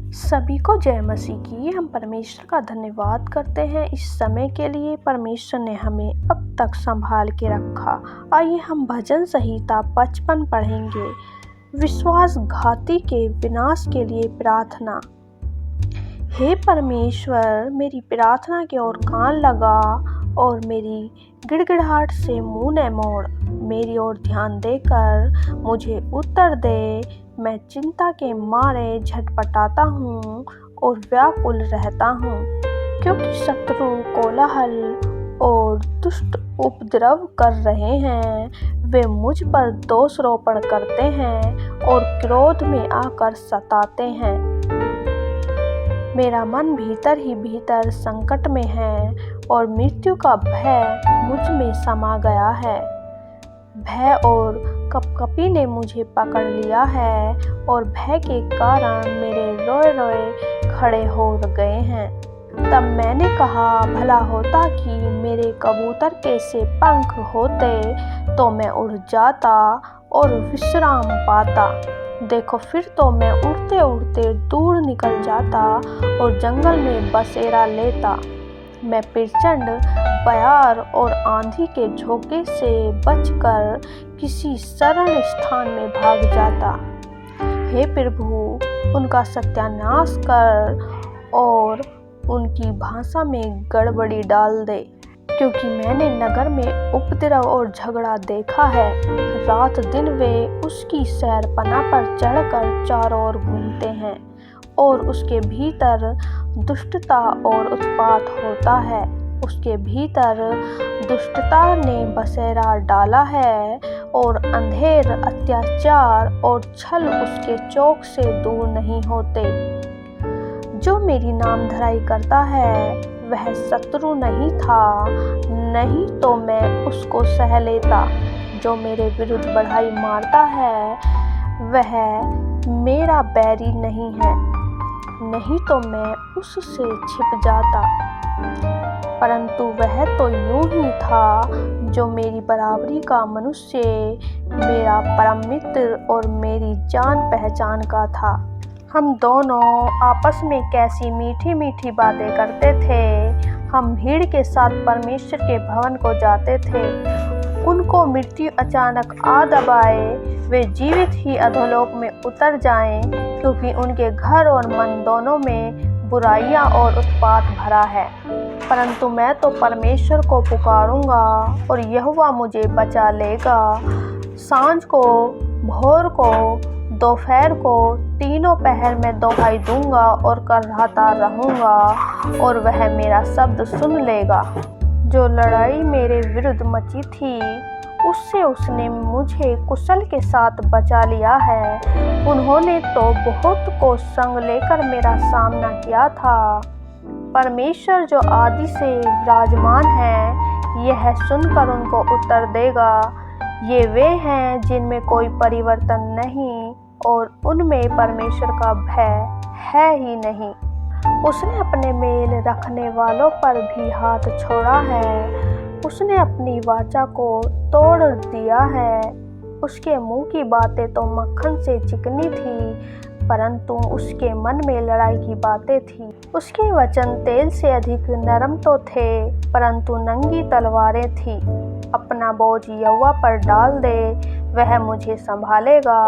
सभी को जय मसीह की। हम परमेश्वर का धन्यवाद करते हैं इस समय के लिए। परमेश्वर ने हमें अब तक संभाल के रखा। आइए हम भजन संहिता 55 पढ़ेंगे। विश्वासघाती के विनाश के लिए प्रार्थना। हे परमेश्वर, मेरी प्रार्थना की ओर कान लगा और मेरी गिड़गिड़ाहट से मुंह न मोड़। मेरी ओर ध्यान देकर मुझे उत्तर दे। मैं चिंता के मारे झटपटाता हूँ और व्याकुल रहता हूँ, क्योंकि शत्रु कोलाहल और दुष्ट उपद्रव कर रहे हैं। वे मुझ पर दोषारोपण करते हैं और क्रोध में आकर सताते हैं। मेरा मन भीतर ही भीतर संकट में है और मृत्यु का भय मुझ में समा गया है। भय और कपकपी ने मुझे पकड़ लिया है और भय के कारण मेरे रोए रोए खड़े हो गए हैं। तब मैंने कहा, भला होता कि मेरे कबूतर के से पंख होते तो मैं उड़ जाता और विश्राम पाता। देखो, फिर तो मैं उड़ते उड़ते दूर निकल जाता और जंगल में बसेरा लेता। मैं प्रचंड बयार और आंधी के झोंके से बचकर किसी शरण स्थान में भाग जाता। हे प्रभु, उनका सत्यानाश कर और उनकी भाषा में गड़बड़ी डाल दे, क्योंकि मैंने नगर में उपद्रव और झगड़ा देखा है। रात दिन वे उसकी शहरपनाह पर चढ़कर चारों ओर घूमते हैं और उसके भीतर दुष्टता और उत्पात होता है। उसके भीतर दुष्टता ने बसेरा डाला है और अंधेर, अत्याचार और छल उसके चौक से दूर नहीं होते। जो मेरी नामधराई करता है वह शत्रु नहीं था, नहीं तो मैं उसको सह लेता। जो मेरे विरुद्ध बढ़ाई मारता है वह मेरा बैरी नहीं है, नहीं तो मैं उससे छिप जाता। परंतु वह तो यूं ही था जो मेरी बराबरी का मनुष्य, मेरा परम मित्र और मेरी जान पहचान का था। हम दोनों आपस में कैसी मीठी मीठी बातें करते थे। हम भीड़ के साथ परमेश्वर के भवन को जाते थे। उनको मृत्यु अचानक आ दबाए, वे जीवित ही अधोलोक में उतर जाएं, क्योंकि उनके घर और मन दोनों में बुराइयां और उत्पात भरा है। परंतु मैं तो परमेश्वर को पुकारूंगा और यहोवा मुझे बचा लेगा। सांझ को, भोर को, दोपहर को, तीनों पहर में दुहाई दूंगा और कराहता रहूंगा और वह मेरा शब्द सुन लेगा। जो लड़ाई मेरे विरुद्ध मची थी उससे उसने मुझे कुशल के साथ बचा लिया है। उन्होंने तो बहुत को संग लेकर मेरा सामना किया था। परमेश्वर जो आदि से विराजमान है, यह सुनकर उनको उत्तर देगा। ये वे हैं जिनमें कोई परिवर्तन नहीं और उनमें परमेश्वर का भय है ही नहीं। उसने अपने मेल रखने वालों पर भी हाथ छोड़ा है। उसने अपनी वाचा को तोड़ दिया है। उसके मुंह की बातें तो मक्खन से चिकनी थी, परंतु उसके मन में लड़ाई की बातें थी। उसके वचन तेल से अधिक नरम तो थे, परंतु नंगी तलवारें थी। अपना बोझ यहोवा पर डाल दे, वह मुझे संभालेगा।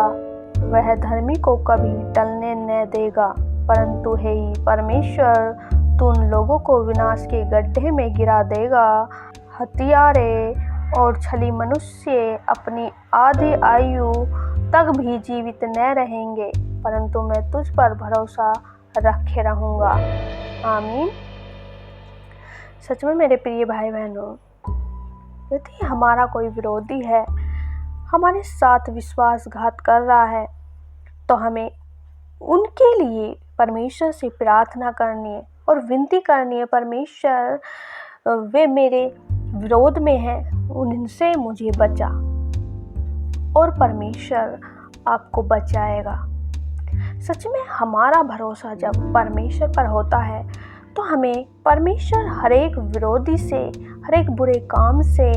वह धर्मी को कभी टलने न देगा। परंतु हे परमेश्वर, तू उन लोगों को विनाश के गड्ढे में गिरा देगा। हत्यारे और छली मनुष्य अपनी आधी आयु तक भी जीवित न रहेंगे, परंतु मैं तुझ पर भरोसा रखे रहूँगा। आमीन। सच में मेरे प्रिय भाई बहनों, यदि हमारा कोई विरोधी है, हमारे साथ विश्वासघात कर रहा है, तो हमें उनके लिए परमेश्वर से प्रार्थना करनी है और विनती करनी है। परमेश्वर, वे मेरे विरोध में हैं, उनसे मुझे बचा, और परमेश्वर आपको बचाएगा। सच में हमारा भरोसा जब परमेश्वर पर होता है तो हमें परमेश्वर हर एक विरोधी से, हर एक बुरे काम से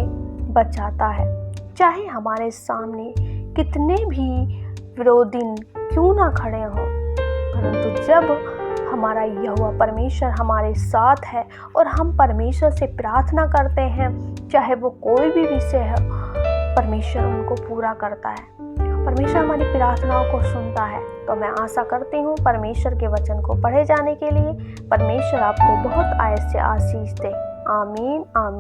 बचाता है। चाहे हमारे सामने कितने भी विरोधी क्यों ना खड़े हों, परंतु जब हमारा यहोवा परमेश्वर हमारे साथ है और हम परमेश्वर से प्रार्थना करते हैं, चाहे वो कोई भी विषय है, परमेश्वर उनको पूरा करता है। परमेश्वर हमारी प्रार्थनाओं को सुनता है। तो मैं आशा करती हूँ परमेश्वर के वचन को पढ़े जाने के लिए परमेश्वर आपको बहुत आयत से आशीष दे। आमीन आमीन।